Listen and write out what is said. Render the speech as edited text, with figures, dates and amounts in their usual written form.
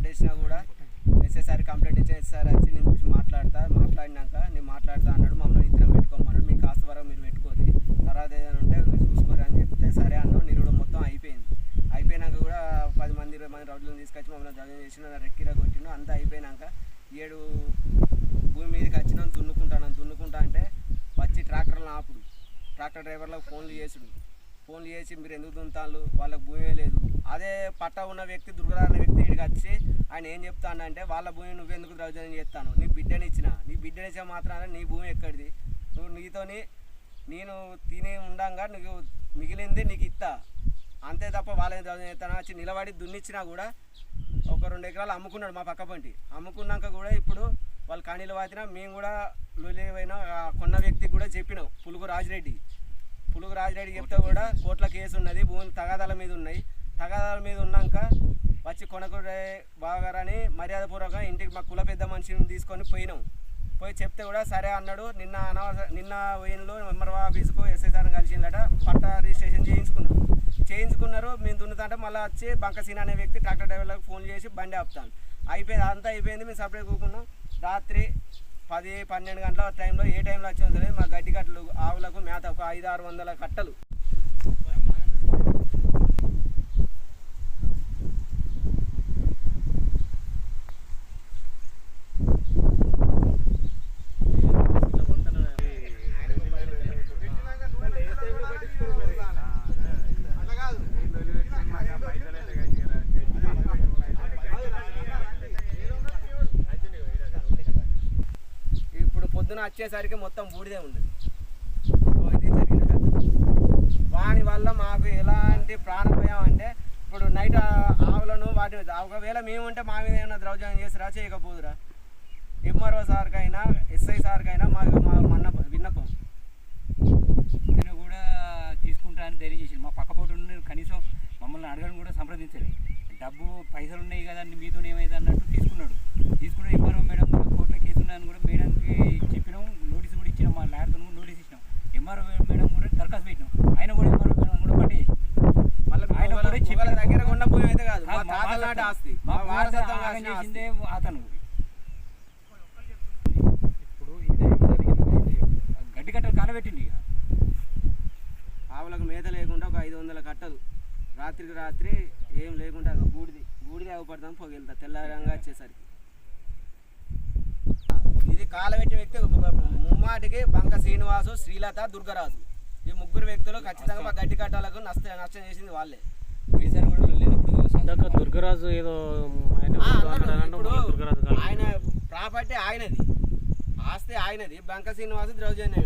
Complaint ఇచ్చినా కూడా ఎస్ఐసారి complaint ఇచ్చిన ఎస్ఐసారి వచ్చి నేను చూసి మాట్లాడినాక నేను మాట్లాడతా అన్నాడు. మమ్మల్ని ఇద్దరం పెట్టుకోమన్నాడు. మీ కాస్త వరకు మీరు పెట్టుకోరు, తర్వాత ఏదైనా ఉంటే మీరు చూసుకోరు అని చెప్తే సరే అన్నాం. నిరుడు మొత్తం అయిపోయినాక కూడా 10 మంది 20 మంది రౌడ్లను తీసుకొచ్చి మమ్మల్ని దర్శనం చేసిన రెక్కిరా కొట్టిండు. అంతా అయిపోయినాక 7 భూమి మీదకి వచ్చినాం. దున్నుకుంటా అంటే వచ్చి ట్రాక్టర్లను ఆపుడు, ట్రాక్టర్ డ్రైవర్లకు ఫోన్లు చేసి మీరు ఎందుకు దున్నుతాళ్ళు, వాళ్ళకి భూమే లేదు. అదే పట్టా ఉన్న వ్యక్తి దుర్గరాన్న వ్యక్తి ఇక్కడికి వచ్చి ఆయన ఏం చెప్తానంటే వాళ్ళ భూమి నువ్వెందుకు దౌర్జన్యం చేస్తాను, నీ బిడ్డనిచ్చే మాత్రాన నీ భూమి ఎక్కడిది, నువ్వు నీతోని నేను తిని ఉండంగా నీకు మిగిలింది నీకు ఇస్తా అంతే తప్ప వాళ్ళని దౌర్జన్యం చేస్తాను వచ్చి నిలబడి దున్నిచ్చినా కూడా ఒక 2 ఎకరాలు అమ్ముకున్నాడు మా పక్క పంటి. అమ్ముకున్నాక కూడా ఇప్పుడు వాళ్ళు కణీలు వాతినా మేము కూడా లొలిపోయిన కొన్న వ్యక్తికి కూడా చెప్పినాం. పులుగు రాజిరెడ్డి చెప్తే కూడా కోర్టులో కేసు ఉన్నది, భూములు తగాదాల మీద ఉన్నాయి. తగాదాల మీద ఉన్నాక వచ్చి కొనకూడే బాగారని మర్యాదపూర్వకంగా ఇంటికి మా కుల పెద్ద మనిషిని తీసుకొని పోయి చెప్తే కూడా సరే అన్నాడు. నిన్న పోయినలో ఎంఆర్ఓ ఆఫీసుకు ఎస్ఐసార్ని కలిసిందట. పట్టా రిజిస్ట్రేషన్ చేయించుకున్నారు. మేము దున్నుతుంటే మళ్ళీ వచ్చి బంకసీన అనే వ్యక్తి ట్రాక్టర్ డ్రైవర్లకు ఫోన్ చేసి బండి ఆపుతాను. అంతా అయిపోయింది. మేము సపరేట్ కూకున్నాం. రాత్రి 10-12 గంటల టైంలో ఏ టైంలో వచ్చిందో తెలియదు. మా గడ్డి కట్టలు ఆవులకు మేత ఒక 500-600 కట్టలు పొద్దున వచ్చేసరికి మొత్తం బూడిదే ఉండదు. ఇది జరిగిన వాని వల్ల మాకు ఎలాంటి ప్రాణభయం అంటే ఇప్పుడు నైట్ ఆవులను వాటి ఒకవేళ మేము ఉంటే మా మీద ఏమైనా దౌర్జన్యం చేసిరా చేయకపోదురా. ఎంఆర్ఓ సార్కైనా ఎస్ఐ సార్కైనా మాకు మన విన్నపం నేను కూడా తీసుకుంటానని ధైర్యం చేసింది. మా పక్కపోటు కనీసం మమ్మల్ని అడగడం కూడా సంప్రదించలేదు. డబ్బు పైసలు ఉన్నాయి కదా మీతో ఏమైతే అన్నట్టు తీసుకున్నాడు. ఎంఆర్ఓ మేడం కూడా కోర్టులో కేసు ఉన్నాయని కూడా మేడంకి చెప్పినాం. నోటీస్ కూడా ఇచ్చినాం. మా ల్యాడ్తో నోటీస్ ఇచ్చినాం. ఎంఆర్ఓ మేడం కూడా దరఖాస్తు పెట్టినాం. ఆయన కూడా ఎంఆర్ఓ మేడం కూడా పట్టేసి ఆయన కూడా చెప్పిన దగ్గర ఉన్న భూమి అయితే కాదు చేసిందే అతను. ఇప్పుడు గడ్డి కట్టలు కాలబెట్టింది. ఇక ఆవులకు మేత లేకుండా ఒక 500 కట్టలు రాత్రికి రాత్రి ఏం లేకుండా బూడిది అవ్వపడతాం పొగెళ్తా తెల్లారంగా వచ్చేసరికి. ఇది కాలబెట్టి వ్యక్తి ముమ్మాటికి బంక శ్రీనివాసు, శ్రీలత, దుర్గరాజు ఈ 3 వ్యక్తులు ఖచ్చితంగా మా గడ్డి కట్టాలకు నష్టం చేసింది వాళ్ళే. దుర్గరాజు ఏదో ఆయన ప్రాపర్టీ ఆయనది, ఆస్తి ఆయనది. బంక శ్రీనివాసు ద్రౌజన్య